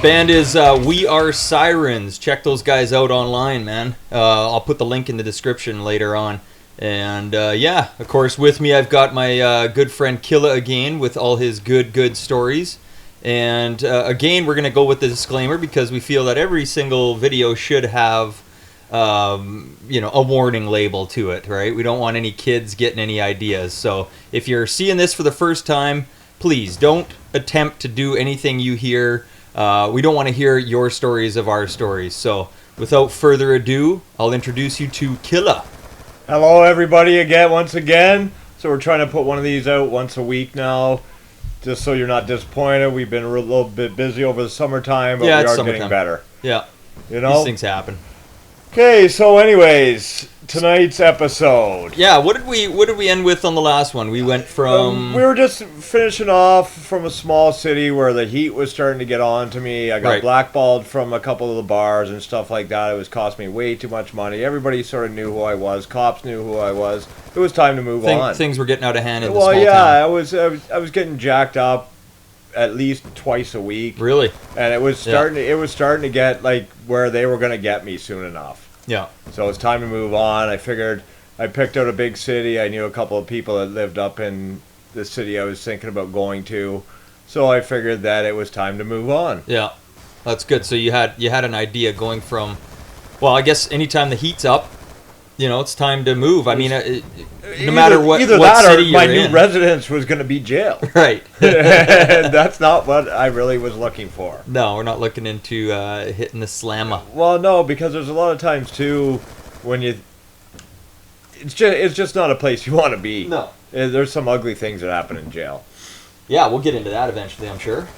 Band is We Are Sirens. Check those guys out online, man. I'll put the link in the description later on. And yeah, of course, with me I've got my good friend Killa again with all his good stories. And again, we're going to go with the disclaimer because we feel that every single video should have, a warning label to it, right? We don't want any kids getting any ideas. So if you're seeing this for the first time, please don't attempt to do anything you hear. We don't want to hear your stories of our stories. So without further ado, I'll introduce you to Killa. Hello, everybody, once again. So we're trying to put one of these out once a week now, just so you're not disappointed. We've been a little bit busy over the summertime, but we are getting better. Yeah, you know, these things happen. Okay, so anyways, tonight's episode. Yeah, what did we end with on the last one? We went from we were just finishing off from a small city where the heat was starting to get on to me. I got blackballed from a couple of the bars and stuff like that. It was costing me way too much money. Everybody sort of knew who I was. Cops knew who I was. It was time to move on. Things were getting out of hand in the small town. I was getting jacked up at least twice a week. Really? And it was starting to get like where they were going to get me soon enough. Yeah. So it's time to move on. I figured I picked out a big city. I knew a couple of people that lived up in the city I was thinking about going to. So I figured that it was time to move on. Yeah. That's good. So you had an idea going from, well, I guess anytime the heat's up, it's time to move. I mean, no matter what city you're in. My new residence was going to be jail. Right. And that's not what I really was looking for. No, we're not looking into hitting the slammer. Well, no, because there's a lot of times, too, when it's just not a place you want to be. No. There's some ugly things that happen in jail. Yeah, we'll get into that eventually, I'm sure.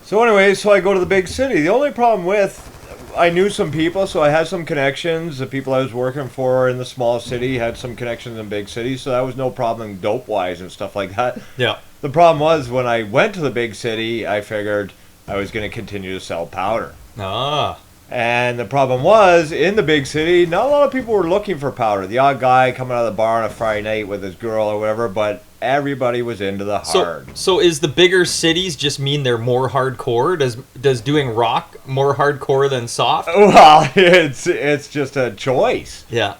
So anyway, I go to the big city. The only problem I knew some people, so I had some connections. The people I was working for in the small city had some connections in big cities, so that was no problem dope-wise and stuff like that. Yeah. The problem was when I went to the big city, I figured I was going to continue to sell powder. Ah. And the problem was, in the big city, not a lot of people were looking for powder. The odd guy coming out of the bar on a Friday night with his girl or whatever, but everybody was into the hard. So is the bigger cities just mean they're more hardcore? Does doing rock more hardcore than soft? Well, it's just a choice. Yeah.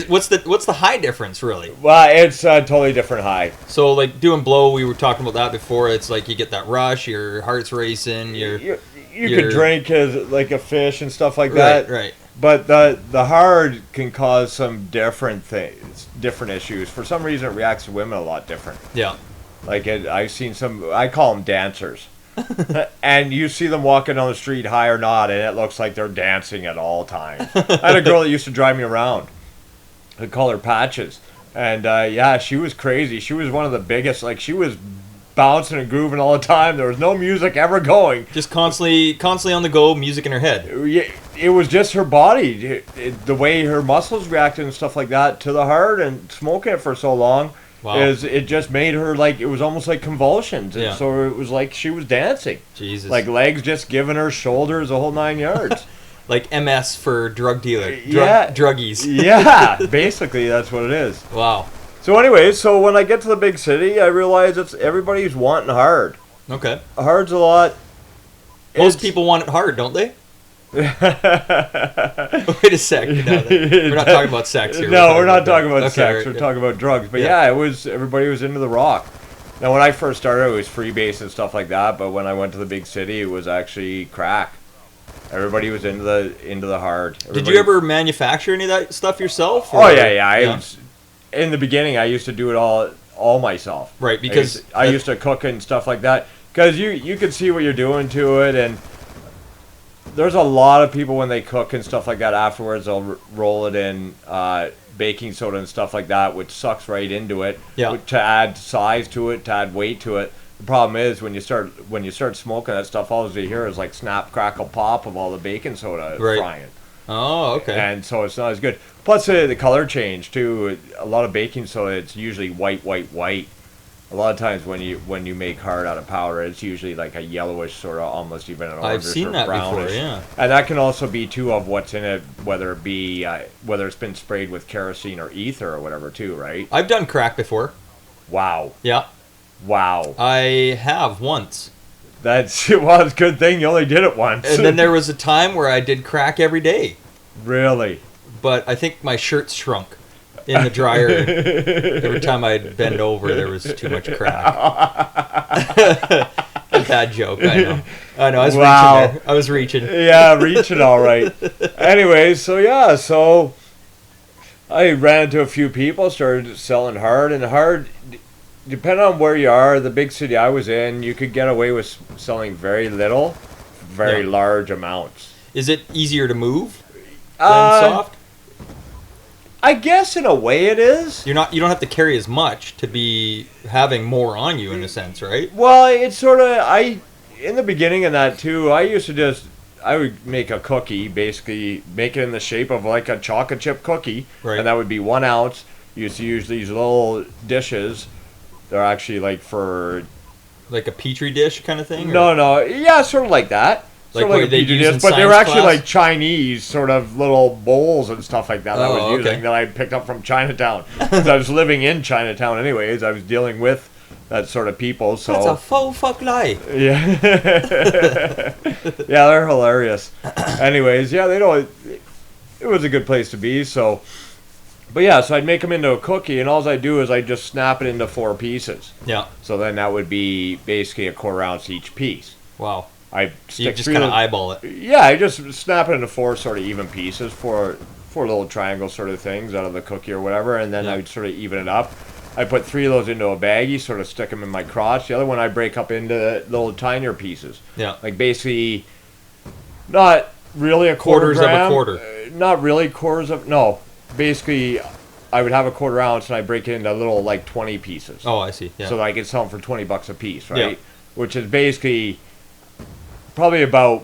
What's the high difference really? Well, it's a totally different high. So like doing blow, we were talking about that before. It's like you get that rush, your heart's racing, you could drink as like a fish and stuff like that. Right. But the hard can cause some different things, different issues. For some reason, it reacts to women a lot different. Yeah. Like I've seen I call them dancers. And you see them walking on the street, high or not, and it looks like they're dancing at all times. I had a girl that used to drive me around. I'd call her Patches. And she was crazy. She was one of the biggest. Like she was bouncing and grooving all the time. There was no music ever going. Just constantly on the go, music in her head. It was just her body, the way her muscles reacted and stuff like that to the hard, and smoking it for so long. Wow. It just made her like, it was almost like convulsions. And so it was like she was dancing. Jesus. Like legs just giving her, shoulders, the whole 9 yards. Like MS for drug dealer. Druggies. Yeah, basically that's what it is. Wow. So anyway, when I get to the big city, I realize everybody's wanting hard. Okay. Hard's a lot. Most people want it hard, don't they? Wait a sec. We're not talking about sex here. No, we're not talking about sex. We're talking about drugs. But everybody was into the rock. Now, when I first started, it was freebase and stuff like that. But when I went to the big city, it was actually crack. Everybody was into the hard. Did you ever manufacture any of that stuff yourself? Or? Oh yeah. In the beginning, I used to do it all myself. Right, because I used to cook and stuff like that. Because you could see what you're doing to it, and there's a lot of people when they cook and stuff like that afterwards, they'll roll it in baking soda and stuff like that, which sucks right into it. Yeah. To add size to it, to add weight to it. The problem is when you start smoking that stuff, all you hear is like snap, crackle, pop of all the baking soda frying. Oh, okay. And so it's not as good. Plus the color change too. A lot of baking soda, it's usually white. A lot of times when you make hard out of powder, it's usually like a yellowish sort of, almost even an orange or brownish. I've seen that before, yeah. And that can also be too of what's in it, whether it's been sprayed with kerosene or ether or whatever too, right? I've done crack before. Wow. Yeah. Wow. I have once. It's a good thing you only did it once. And then there was a time where I did crack every day. Really? But I think my shirts shrunk in the dryer. Every time I'd bend over, there was too much crack. A bad joke, I know. I was reaching there. I was reaching. Yeah, reaching all right. Anyways, so I ran into a few people, started selling hard, and hard, depending on where you are, the big city I was in, you could get away with selling very little, very large amounts. Is it easier to move than soft? I guess in a way it is. You don't have to carry as much to be having more on you in a sense, right? Well, it's sort of in the beginning of that too. I would make a cookie, basically make it in the shape of like a chocolate chip cookie, right. And that would be 1 ounce. You used to use these little dishes. They're actually like a petri dish kind of thing. No, yeah, sort of like that. Like what they use in but they were science actually class? like Chinese sort of little bowls and stuff like that I was using okay. that I picked up from Chinatown. So I was living in Chinatown anyways. I was dealing with that sort of people. So that's a faux fuck lie. Yeah. Yeah, they're hilarious. Anyways, yeah, it was a good place to be. So, but yeah, so I'd make them into a cookie, and all I'd do is I'd just snap it into 4 pieces. Yeah. So then that would be basically a 1/4 ounce each piece. Wow. I You just kind of eyeball it. Yeah, I just snap it into 4 sort of even pieces, four little triangle sort of things out of the cookie or whatever, and then I would sort of even it up. I put 3 of those into a baggie, sort of stick them in my crotch. The other one I break up into little tinier pieces. Yeah. Like basically, not really a quarters gram, of a quarter. Not really quarters of, no. Basically, I would have a 1/4 ounce and I break it into little like 20 pieces. Oh, I see. Yeah. So that I could sell them for $20 a piece, right? Yeah. Which is basically probably about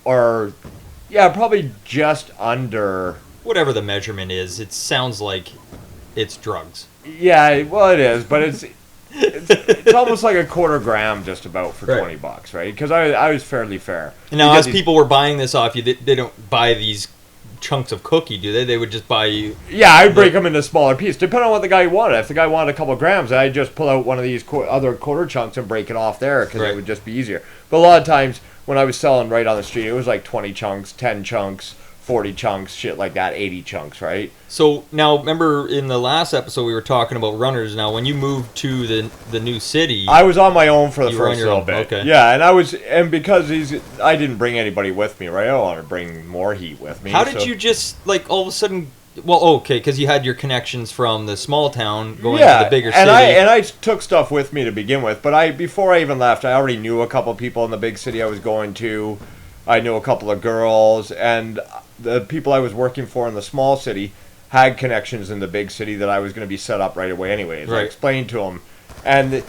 probably just under. Whatever the measurement is, it sounds like it's drugs. Yeah, well, it is, but it's almost like a 1/4 gram just about for Right. $20, right? Because I was fairly fair. And now, as people were buying this off you, they don't buy these chunks of cookie, do they? They would just buy you. Yeah, I'd break them into smaller pieces, depending on what the guy wanted. If the guy wanted a couple of grams, I'd just pull out one of these other 1/4 chunks and break it off there because Right. it would just be easier. But a lot of times when I was selling right on the street, it was like 20 chunks, 10 chunks, 40 chunks, shit like that, 80 chunks, right? So now, remember in the last episode we were talking about runners. Now, when you moved to the new city, I was on my own for the You were on first your little own, bit. okay. Yeah, and because I didn't bring anybody with me, right? I don't want to bring more heat with me. how did you just like all of a sudden? Well, okay, because you had your connections from the small town going to the bigger city. And I took stuff with me to begin with, but before I even left, I already knew a couple people in the big city I was going to. I knew a couple of girls, and the people I was working for in the small city had connections in the big city that I was going to be set up right away anyways. Right. I explained to them, and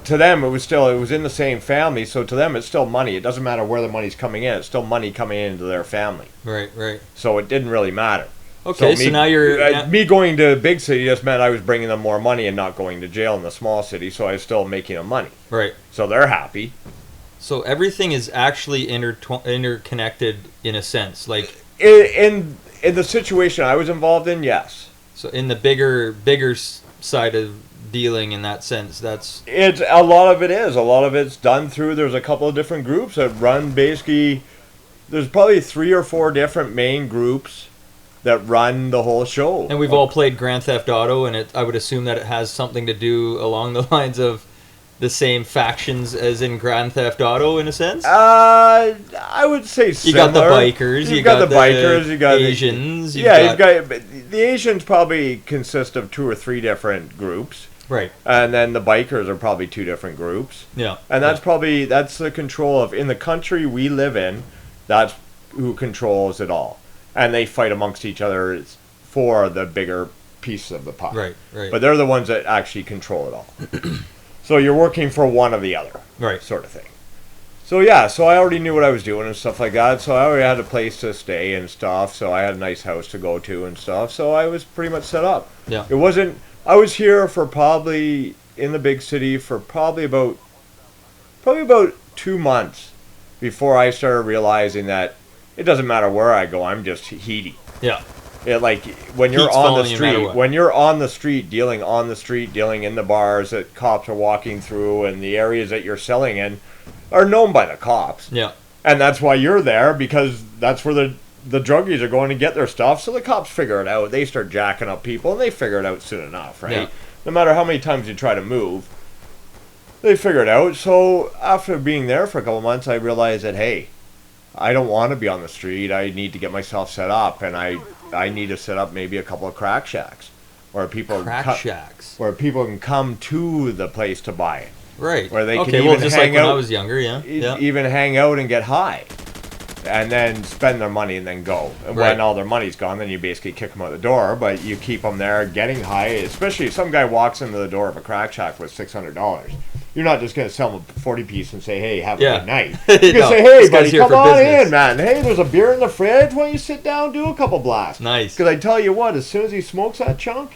to them it was in the same family, so to them it's still money. It doesn't matter where the money's coming in; it's still money coming into their family. Right. So it didn't really matter. Okay, so now you're me going to a big city just meant I was bringing them more money and not going to jail in the small city, so I was still making them money. right. So they're happy. So everything is actually interconnected in a sense, like In the situation I was involved in, yes. so in the bigger side of dealing in that sense, that's It's a lot of it is. A lot of it's done through. There's a couple of different groups that run basically. There's probably 3 or 4 different main groups that run the whole show. and we've all played Grand Theft Auto, and I would assume that it has something to do along the lines of the same factions as in Grand Theft Auto in a sense. I would say You similar. got the bikers, You got the bikers, you got Asians. you've got the Asians probably consist of 2 or 3 different groups. right. And then the bikers are probably 2 different groups. Yeah. And that's the control of, in the country we live in, that's who controls it all. And they fight amongst each other for the bigger piece of the pie. Right. But they're the ones that actually control it all. So you're working for one or the other. Right. Sort of thing. So yeah, so I already knew what I was doing and stuff like that. So I already had a place to stay and stuff. So I had a nice house to go to and stuff. So I was pretty much set up. Yeah. It wasn't. I was here for probably in the big city for probably about 2 months before I started realizing that it doesn't matter where I go. I'm just heaty. Yeah. Like when you're Heat's on the following you no matter street, what. when you're on the street, dealing in the bars that cops are walking through, and the areas that you're selling in are known by the cops. Yeah. And that's why you're there, because that's where the druggies are going to get their stuff. So the cops figure it out. They start jacking up people, and they figure it out soon enough, right? Yeah. No matter how many times you try to move, they figure it out. So after being there for a couple months, I realized that, hey, I don't want to be on the street. I need to get myself set up, and I need to set up maybe a couple of crack shacks where people shacks. where people can come to the place to buy it. Right. Where they can okay, well, even just hang like when out, I was younger, yeah. Yeah. even hang out and get high, and then spend their money and then go. And Right. when all their money's gone, then you basically kick them out the door. But you keep them there, getting high. Especially if some guy walks into the door of a crack shack with $600. You're not just going to sell him a 40 piece and say, "Hey, have a Yeah. good night." You're going to No, say, this "Hey, guy's buddy, here come for on business." in, man. Hey, there's a beer in the fridge. Why don't you sit down, do a couple blasts?" Nice. Because I tell you what, as soon as he smokes that chunk,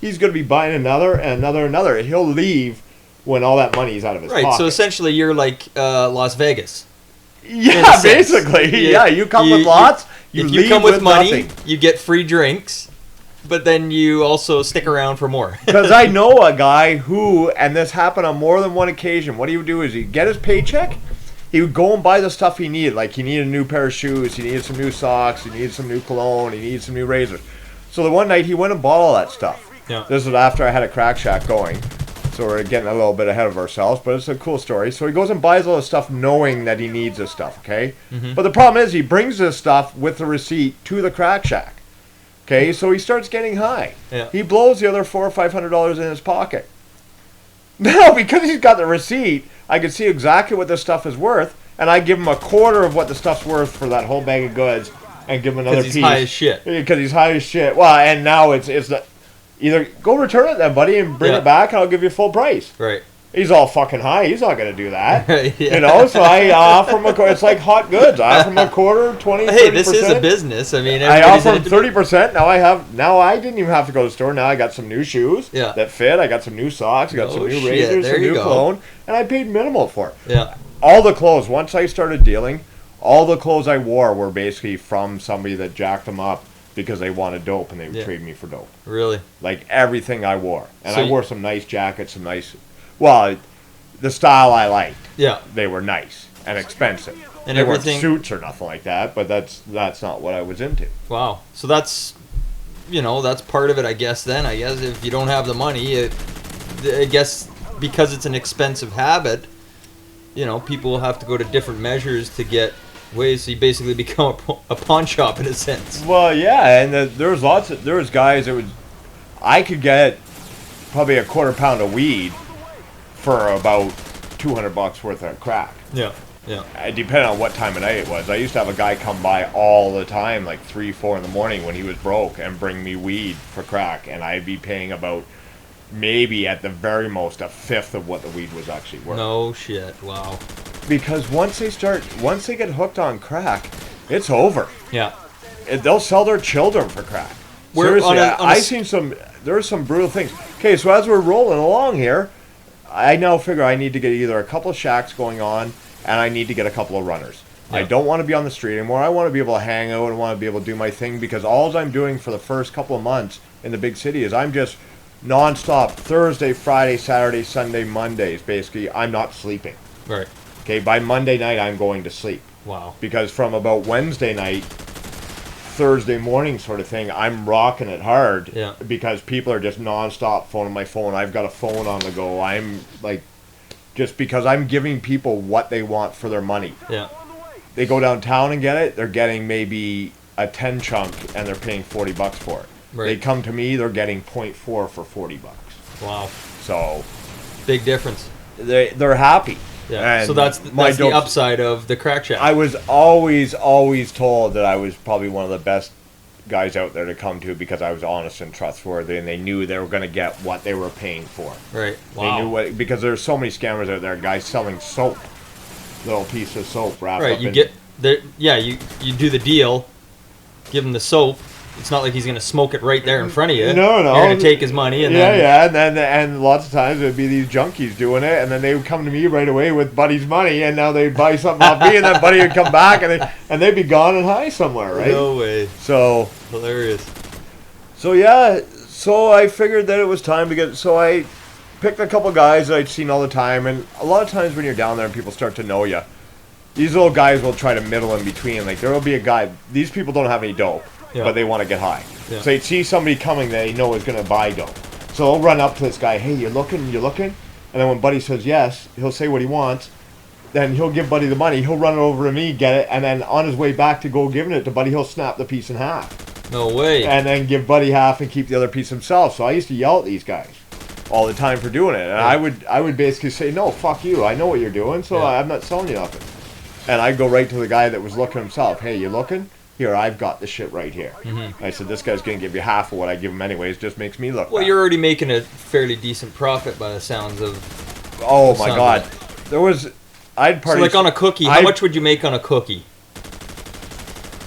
he's going to be buying another and another and another. He'll leave when all that money's out of his Right. pocket. So essentially, you're like Las Vegas. Yeah, basically. Yeah, you come with lots. If leave you come with money, nothing. you get free drinks, but then you also stick around for more. Because I know a guy who, and this happened on more than one occasion, what he would do is he'd get his paycheck, he would go and buy the stuff he needed. Like he needed a new pair of shoes, he needed some new socks, he needed some new cologne, he needed some new razors. So the one night he went and bought all that stuff. Yeah. This was after I had a crack shack going. So we're getting a little bit ahead of ourselves, but it's a cool story. So he goes and buys all this stuff knowing that he needs this stuff, okay? Mm-hmm. But the problem is he brings this stuff with the receipt to the crack shack. Okay, so he starts getting high. Yeah. He blows the other $400 or $500 in his pocket. Now, because he's got the receipt, I can see exactly what this stuff is worth, and I give him a quarter of what the stuff's worth for that whole bag of goods, and give him another piece. Because he's high as shit. Because he's high as shit. Well, and now it's the, either go return it then, buddy, and bring Yeah. it back, and I'll give you full price. Right. He's all fucking high. He's not going to do that. Yeah. You know, so I offer him it's like hot goods. I offer him a quarter, 20, 30%. Hey, this is a business. I mean, I everybody's offer in him it 30%. Now I didn't even have to go to the store. Now I got some new shoes that fit. I got some new socks. I got some new razors, some new cologne. And I paid minimal for it. Yeah. All the clothes, once I started dealing, all the clothes I wore were basically from somebody that jacked them up because they wanted dope and they would trade me for dope. Really? Like everything I wore. And So I wore some nice jackets, some nice... Well, the style I liked. Yeah. They were nice and expensive. And they everything... weren't suits or nothing like that, but that's not what I was into. Wow. So that's, that's part of it, I guess, then. I guess if you don't have the money, I guess because it's an expensive habit, people will have to go to different measures to get ways. So you basically become a pawn shop in a sense. Well, yeah, and there was guys that I could get probably a quarter pound of weed for about $200 worth of crack. Yeah, yeah. Depending on what time of night it was. I used to have a guy come by all the time, like 3, 4 in the morning when he was broke, and bring me weed for crack, and I'd be paying about maybe at the very most a fifth of what the weed was actually worth. No shit. Wow. Because once they get hooked on crack, it's over. Yeah. They'll sell their children for crack. We're Seriously, there's some brutal things. Okay, so as we're rolling along here, I now figure I need to get either a couple of shacks going on, and I need to get a couple of runners. Yeah. I don't want to be on the street anymore. I want to be able to hang out and want to be able to do my thing, because all I'm doing for the first couple of months in the big city is I'm just nonstop Thursday, Friday, Saturday, Sunday, Mondays. Basically, I'm not sleeping. Right. Okay, by Monday night, I'm going to sleep. Wow. Because from about Wednesday night, Thursday morning sort of thing, I'm rocking it hard. Yeah. Because people are just nonstop phoning my phone. I've got a phone on the go. I'm like, just because I'm giving people what they want for their money. Yeah. They go downtown and get it. They're getting maybe a 10 chunk and they're paying $40 for it. Right. They come to me, they're getting 0.4 for $40. Wow. So big difference. They're happy. Yeah. And so that's the upside of the crack shack. I was always told that I was probably one of the best guys out there to come to because I was honest and trustworthy, and they knew they were going to get what they were paying for. Right. Wow. They knew because there's so many scammers out there, guys selling soap, little piece of soap wrapped up. Right. You do the deal, give him the soap. It's not like he's going to smoke it right there in front of you. No. You're going to take his money and and lots of times it would be these junkies doing it, and then they would come to me right away with Buddy's money, and now they'd buy something off me, and then Buddy would come back, and they'd be gone and high somewhere, right? No way. So hilarious. So yeah, so I figured that it was time to get. So I picked a couple guys that I'd seen all the time, and a lot of times when you're down there and people start to know you, these little guys will try to middle in between. Like there will be a guy. These people don't have any dope, but they want to get high. Yeah. So they'd see somebody coming they know is going to buy dope. So they'll run up to this guy. Hey, you looking? You looking? And then when Buddy says yes, he'll say what he wants. Then he'll give Buddy the money. He'll run it over to me, get it, and then on his way back to go giving it to Buddy, he'll snap the piece in half. No way. And then give Buddy half and keep the other piece himself. So I used to yell at these guys all the time for doing it. And I would basically say, no, fuck you. I know what you're doing, so I'm not selling you nothing. And I'd go right to the guy that was looking himself. Hey, you looking? Here, I've got the shit right here. I said, this guy's going to give you half of what I give him anyways. Just makes me look bad. You're already making a fairly decent profit by the sounds of... Oh, my God. There was... I'd So, like, on a cookie, how much would you make on a cookie?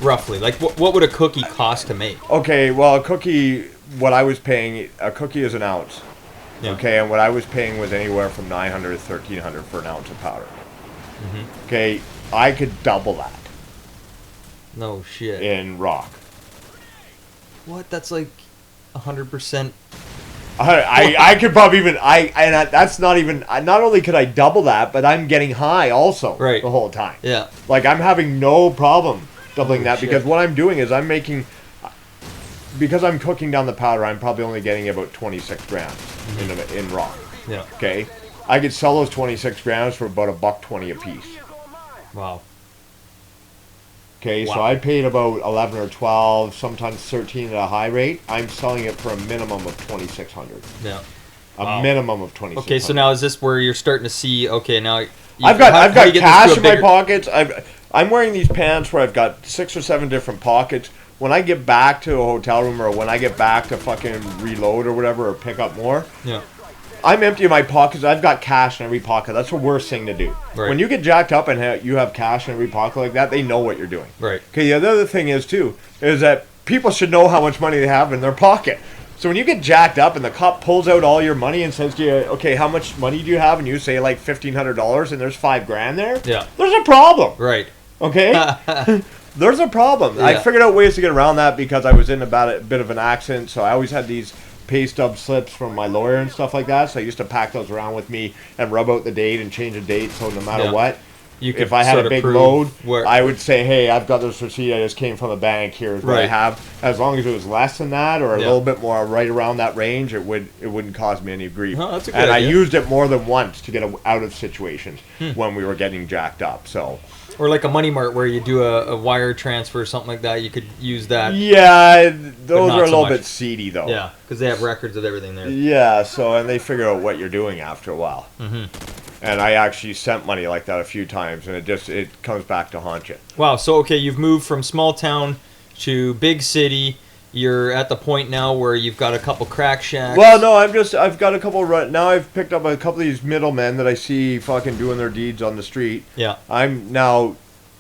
Roughly. Like, what would a cookie cost to make? Okay, well, a cookie, what I was paying... A cookie is an ounce. Yeah. Okay, and what I was paying was anywhere from $900 to $1,300 for an ounce of powder. Okay, I could double that. No shit. In rock. What? That's like 100%. I could probably even that's not even. Not only could I double that, but I'm getting high also the whole time. Yeah. Like I'm having no problem doubling that because what I'm doing is I'm making. Because I'm cooking down the powder, I'm probably only getting about 26 grams in rock. Yeah. Okay. I could sell those 26 grams for about $1.20 a piece. Wow. Okay, so I paid about 11 or 12, sometimes 13 at a high rate. I'm selling it for a minimum of 2,600. Yeah. A minimum of 2,600. Okay, so now is this where you're starting to see? Okay, now I've got cash in my pockets. I'm wearing these pants where I've got 6 or 7 different pockets. When I get back to a hotel room or when I get back to fucking reload or whatever or pick up more, I'm emptying my pockets. I've got cash in every pocket. That's the worst thing to do. Right. When you get jacked up and you have cash in every pocket like that, they know what you're doing. Right. Okay, the other thing is, too, is that people should know how much money they have in their pocket. So when you get jacked up and the cop pulls out all your money and says to you, okay, how much money do you have? And you say like $1,500 and there's $5,000 there. Yeah. There's a problem. Right. Okay? There's a problem. Yeah. I figured out ways to get around that because I was in about a bit of an accident. So I always had these pay stub slips from my lawyer and stuff like that. So I used to pack those around with me and rub out the date and change the date. So no matter what, if I had a big load, I would say, hey, I've got this receipt. I just came from the bank. Here's what I have. As long as it was less than that or a little bit more right around that range, it wouldn't cause me any grief. Oh, that's a good idea. I used it more than once to get out of situations when we were getting jacked up. So. Or like a Money Mart where you do a wire transfer or something like that. You could use that. Yeah, those are a little bit seedy, though. Yeah, because they have records of everything there. Yeah, and they figure out what you're doing after a while. And I actually sent money like that a few times, and it comes back to haunt you. Wow, so, okay, you've moved from small town to big city. You're at the point now where you've got a couple crack shacks. Well, no, I've got a couple, now I've picked up a couple of these middlemen that I see fucking doing their deeds on the street. Yeah.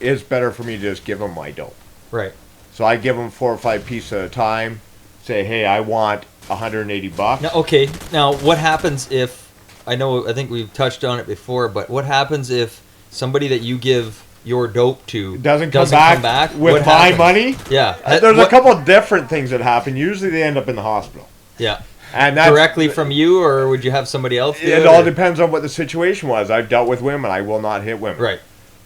It's better for me to just give them my dope. Right. So I give them 4 or 5 pieces at a time, say, hey, I want $180. Now, okay, now what happens if, I think we've touched on it before, but what happens if somebody that you give your dope to doesn't come back with my money? Yeah. There's a couple of different things that happen. Usually they end up in the hospital. Yeah. And that's directly from you, or would you have somebody else do it? It all depends on what the situation was. I've dealt with women. I will not hit women. Right.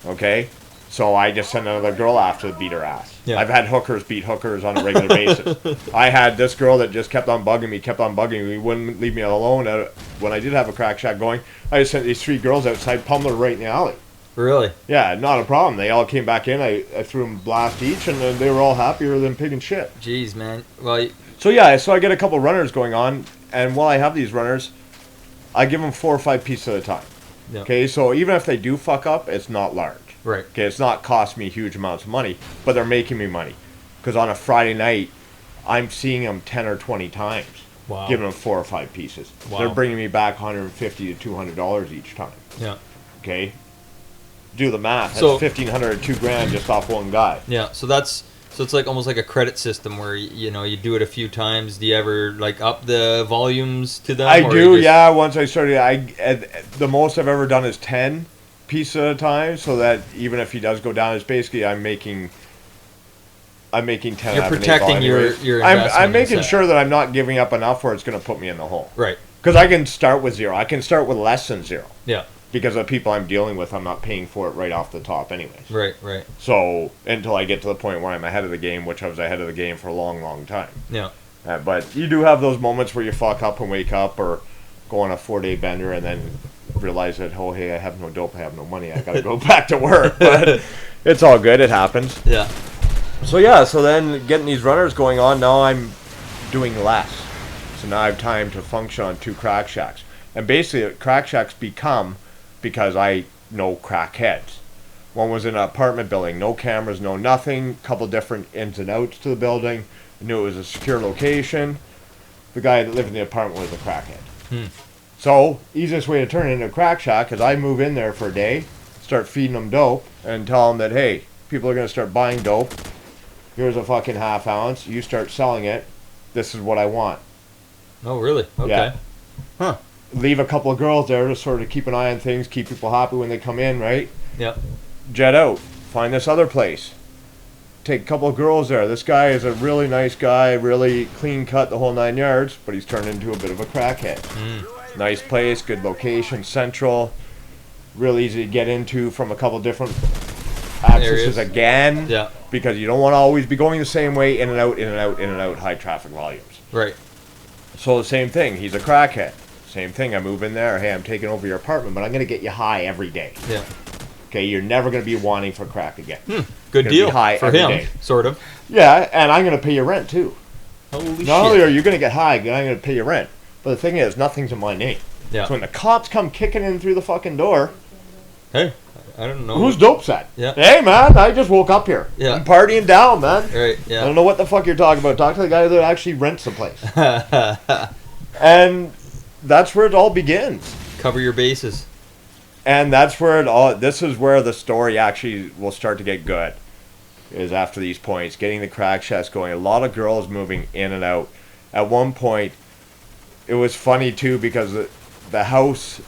Okay? So I just send another girl after to beat her ass. Yeah. I've had hookers beat hookers on a regular basis. I had this girl that just kept on bugging me, wouldn't leave me alone. When I did have a crack shack going, I just sent these 3 girls outside, pummeled her right in the alley. Really? Yeah, not a problem. They all came back in. I threw them blast each, and they were all happier than pig and shit. Jeez, man. Well, so I get a couple runners going on, and while I have these runners, I give them 4 or 5 pieces at a time. Yeah. Okay, so even if they do fuck up, it's not large. Right. Okay, it's not cost me huge amounts of money, but they're making me money. Because on a Friday night, I'm seeing them 10 or 20 times. Wow. Giving them 4 or 5 pieces. Wow. They're bringing me back $150 to $200 each time. Yeah. Okay. Do the math. That's $1,500 to $2,000 just off one guy. Yeah. So it's like almost like a credit system where you do it a few times. Do you ever like up the volumes to them? I do. Yeah. Once I started, the most I've ever done is 10 pieces at a time. So that even if he does go down, it's basically I'm making I'm making 10 You're out of an 8 protecting ball your anyways. investment. I'm making asset. sure that I'm not giving up enough where it's going to put me in the hole. Right. Because I can start with 0. I can start with less than 0. Yeah. Because of people I'm dealing with, I'm not paying for it right off the top anyways. Right. Right. So, until I get to the point where I'm ahead of the game, which I was ahead of the game for a long, long time. Yeah. But you do have those moments where you fuck up and wake up or go on a 4-day bender and then realize that, oh, hey, I have no dope, I have no money, I got to go back to work. But it's all good, it happens. Yeah. So, yeah, so then getting these runners going on, now I'm doing less. So now I have time to function on 2 crack shacks. And basically, crack shacks become because I know crackheads. One was in an apartment building, no cameras, no nothing, couple different ins and outs to the building. I knew it was a secure location. The guy that lived in the apartment was a crackhead. So, easiest way to turn it into a crack shack is I move in there for a day, start feeding them dope, and tell them that, hey, people are going to start buying dope. Here's a fucking half ounce. You start selling it. This is what I want. Oh, really? Okay. Yeah. Huh. Leave a couple of girls there to sort of keep an eye on things, keep people happy when they come in, right? Yep. Jet out. Find this other place. Take a couple of girls there. This guy is a really nice guy, really clean cut, the whole 9 yards, but he's turned into a bit of a crackhead. Nice place, good location, central, real easy to get into from a couple different accesses again. Yeah. Because you don't want to always be going the same way, in and out, in and out, in and out, high traffic volumes. Right. So the same thing, he's a crackhead. Same thing, I move in there, hey, I'm taking over your apartment, but I'm going to get you high every day. Yeah. Okay, you're never going to be wanting for crack again. Good deal high for every him, day. sort of. Yeah, and I'm going to pay your rent too. Holy shit. Not only are you going to get high, I'm going to pay your rent. But the thing is, nothing's in my name. Yeah. So when the cops come kicking in through the fucking door, Hey, I don't know. who's dope's at? Yeah. Hey, man, I just woke up here. Yeah. I'm partying down, man. Right, I yeah. don't know what the fuck you're talking about. Talk to the guy that actually rents the place. And that's where it all begins. Cover your bases. And that's where it all, this is where the story actually will start to get good. Is after these points, getting the crack shacks going. A lot of girls moving in and out. At one point, it was funny too because the house,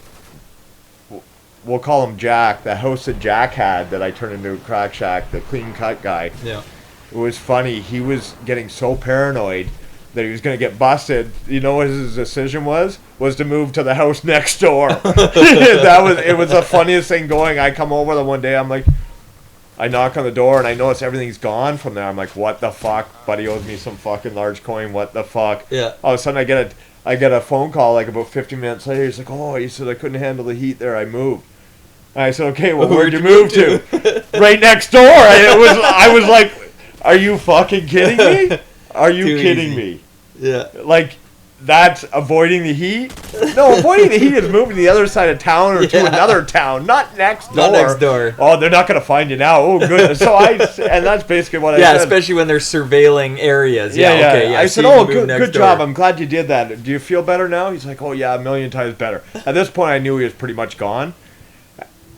we'll call him Jack, the house that Jack had that I turned into a crack shack, the clean cut guy. Yeah. It was funny. He was getting so paranoid that he was going to get busted. You know what his decision was? Was to move to the house next door. It was the funniest thing going. I come over there one day, I'm like, I knock on the door and I notice everything's gone from there. I'm like, what the fuck? Buddy owes me some fucking large coin. What the fuck? Yeah. All of a sudden I get a phone call like about 50 minutes later. He's like, oh, he said I couldn't handle the heat there. I moved. And I said, okay, well, where'd you move to? Right next door. I was like, are you fucking kidding me? Are you Too kidding easy. me? Yeah. Like, that's avoiding the heat? No, avoiding the heat is moving to the other side of town or to another town, not next door. Not next door. Oh, they're not going to find you now. Oh, goodness. And that's basically what I Yeah, said. especially when they're surveilling areas. Yeah, yeah. Okay, yeah. I so said, you oh, moved next good door. job. I'm glad you did that. Do you feel better now? He's like, oh, yeah, a million times better. At this point, I knew he was pretty much gone.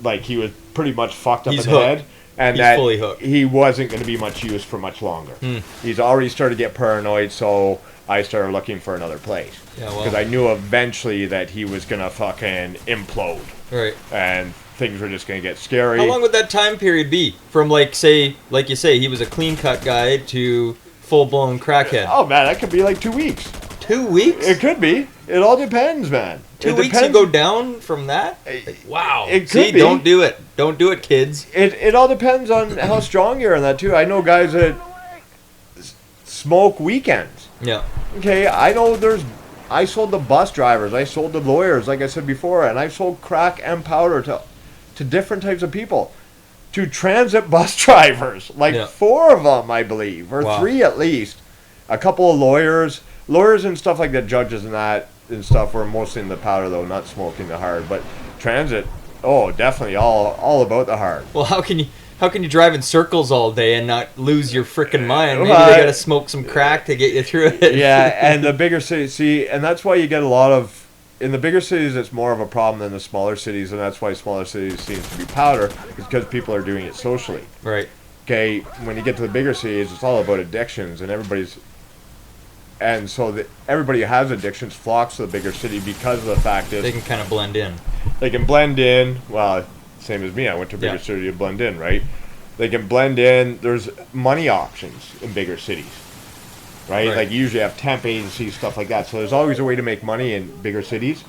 Like, he was pretty much fucked up He's in the hooked. head. And He's that fully hooked. he wasn't going to be much use for much longer. He's already started to get paranoid, so I started looking for another place. Yeah, well. Because I knew eventually that he was going to fucking implode. Right. And things were just going to get scary. How long would that time period be? From, like you say, he was a clean-cut guy to full-blown crackhead. Oh, man, that could be like 2 weeks. 2 weeks? It could be. It all depends, man. 2 It weeks to depends. go down from that? Wow. It could See, be. don't do it. Don't do it, kids. It all depends on how strong you are in that, too. I know guys that smoke weekends. Yeah. Okay, I sold the bus drivers, I sold the lawyers, like I said before, and I sold crack and powder to different types of people. To transit bus drivers, like 4 of them, I believe, or 3 at least. A couple of lawyers and stuff like that, judges and that and stuff were mostly in the powder though, not smoking the hard. But transit, oh, definitely all about the hard. Well, how can you drive in circles all day and not lose your frickin' mind? Maybe Well, they gotta smoke some crack to get you through it. Yeah, and the bigger cities, see, and that's why you get a lot of, in the bigger cities it's more of a problem than the smaller cities, and that's why smaller cities seems to be powder, is because people are doing it socially. Right. Okay, when you get to the bigger cities, it's all about addictions, and so everybody who has addictions flocks to the bigger city because of the fact that They can kind of blend in. they can blend in. Well, same as me, I went to a bigger city to blend in, right? They can blend in. There's money options in bigger cities, right? Like you usually have temp agencies, stuff like that. So there's always a way to make money in bigger cities.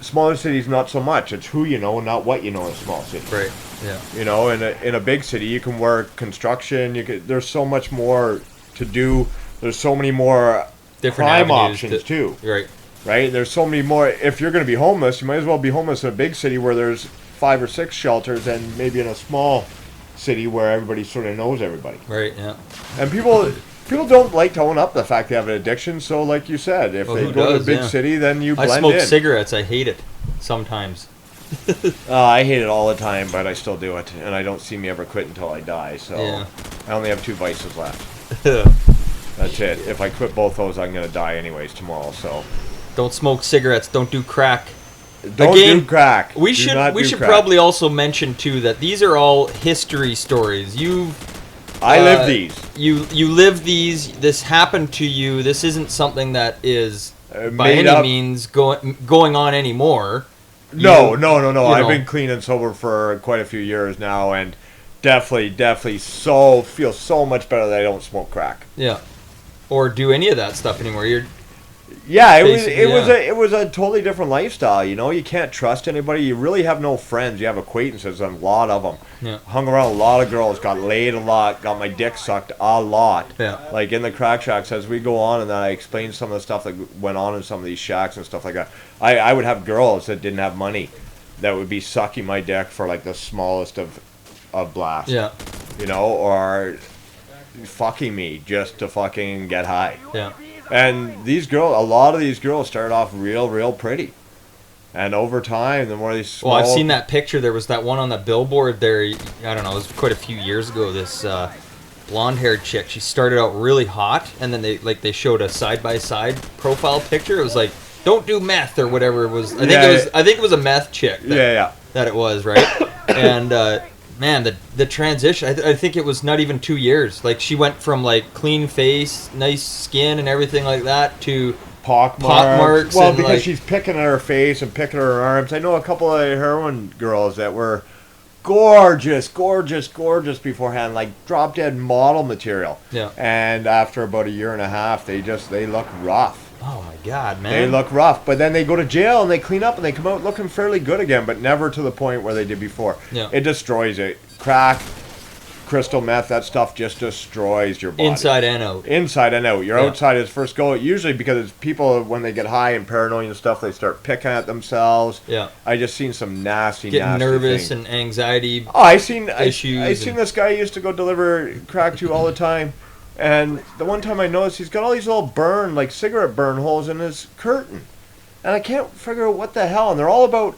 Smaller cities, not so much. It's who you know, not what you know in a small city. Right. Yeah. You know, in a big city, you can work construction. There's so much more to do. There's so many more Different crime avenues options too. Right. Right. There's so many more. If you're going to be homeless, you might as well be homeless in a big city where there's 5 or 6 shelters, and maybe in a small city where everybody sort of knows everybody. Right. Yeah. And people don't like to own up the fact they have an addiction. So, like you said, if they go to a big city, then you blend in. I smoke cigarettes. I hate it sometimes. I hate it all the time, but I still do it, and I don't see me ever quit until I die. So I only have 2 vices left. That's it. If I quit both those, I'm gonna die anyways tomorrow. So don't smoke cigarettes. Don't do crack. Don't do crack. We should probably also mention too that these are all history stories. I live these. You live these. This happened to you. This isn't something that is by any means going on anymore. No. I've been clean and sober for quite a few years now, and definitely feel so much better that I don't smoke crack. Yeah, or do any of that stuff anymore. It was a totally different lifestyle. You know, you can't trust anybody. You really have no friends. You have acquaintances, and a lot of them. Yeah. Hung around a lot of girls, got laid a lot, got my dick sucked a lot. Yeah. Like in the crack shacks, as we go on, and then I explain some of the stuff that went on in some of these shacks and stuff like that. I would have girls that didn't have money that would be sucking my dick for like the smallest of blasts. Yeah. You know, or fucking me just to fucking get high. Yeah. And a lot of these girls started off real pretty. And over time, the more these small... Well, I've seen that picture. There was that one on the billboard there. I don't know, it was quite a few years ago. This blonde-haired chick, she started out really hot, and then they showed a side-by-side profile picture. It was like, don't do meth or whatever it was. I think it was a meth chick. That it was, right? And man, the transition, I think it was not even 2 years. Like, she went from like clean face, nice skin and everything like that to pock marks. Well, because she's picking at her face and picking at her arms. I know a couple of heroin girls that were gorgeous beforehand, like drop dead model material. Yeah. And after about a year and a half, they look rough. Oh my God, man. They look rough, but then they go to jail and they clean up and they come out looking fairly good again, but never to the point where they did before. Yeah. It destroys it. Crack, crystal meth, that stuff just destroys your body. Inside and out. Inside and out. Your outside is first go. Usually because it's people, when they get high and paranoid and stuff, they start picking at themselves. Yeah. I just seen some nasty nervous things. and anxiety issues. I seen this guy I used to go deliver crack to all the time. And the one time I noticed he's got all these little cigarette burn holes in his curtain. And I can't figure out what the hell. And they're all about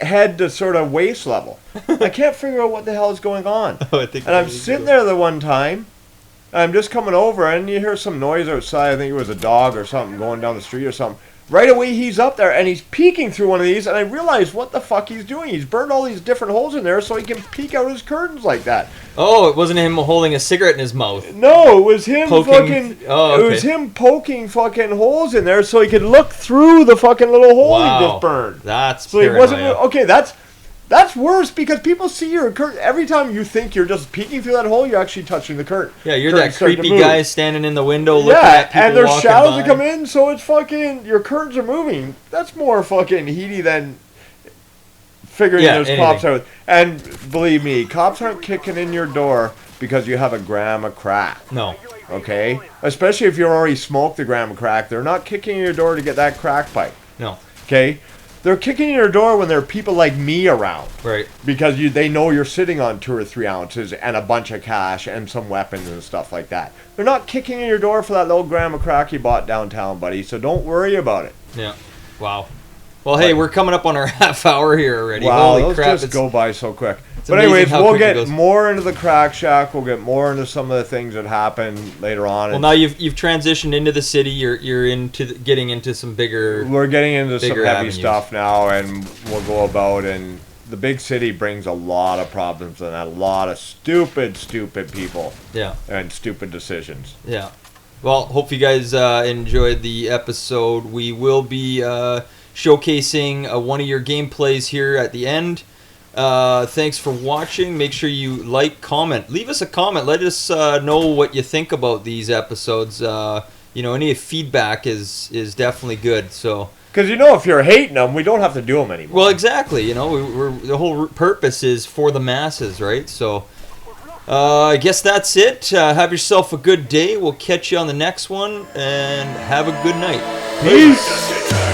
head to sort of waist level. I can't figure out what the hell is going on. And I'm sitting there the one time. And I'm just coming over and you hear some noise outside. I think it was a dog or something going down the street or something. Right away he's up there and he's peeking through one of these. And I realize what the fuck he's doing. He's burned all these different holes in there so he can peek out his curtains like that. Oh, it wasn't him holding a cigarette in his mouth. No, it was him poking. It was him poking fucking holes in there so he could look through the fucking little hole he just burned. That's so paranoia. He wasn't okay. That's worse because people see your curtain every time you think you're just peeking through that hole. You're actually touching the curtain. Yeah, you're that creepy guy standing in the window looking at people and there's walking shadows by. that come in, so it's fucking your curtains are moving. That's more fucking heady than figuring there's cops out. And believe me, cops aren't kicking in your door because you have a gram of crack. No. Okay? Especially if you already smoked the gram of crack. They're not kicking in your door to get that crack pipe. No. Okay? They're kicking in your door when there are people like me around. Right. Because they know you're sitting on 2 or 3 ounces and a bunch of cash and some weapons and stuff like that. They're not kicking in your door for that little gram of crack you bought downtown, buddy. So don't worry about it. Yeah. Wow. Well, hey, we're coming up on our half hour here already. Wow, Holy crap. Just go by so quick. But anyways, we'll get more into the crack shack. We'll get more into some of the things that happen later on. Well, now you've transitioned into the city. You're into getting into some bigger. We're getting into some heavy avenues. stuff now, and we'll go about. And the big city brings a lot of problems and a lot of stupid people. Yeah. And stupid decisions. Yeah. Well, hope you guys enjoyed the episode. We will be showcasing one of your gameplays here at the end. Thanks for watching. Make sure you like, comment. Leave us a comment. Let us know what you think about these episodes. Any feedback is definitely good. So, because if you're hating them, we don't have to do them anymore. well, exactly. The whole purpose is for the masses, right? So, I guess that's it. Have yourself a good day. We'll catch you on the next one, and have a good night. Peace.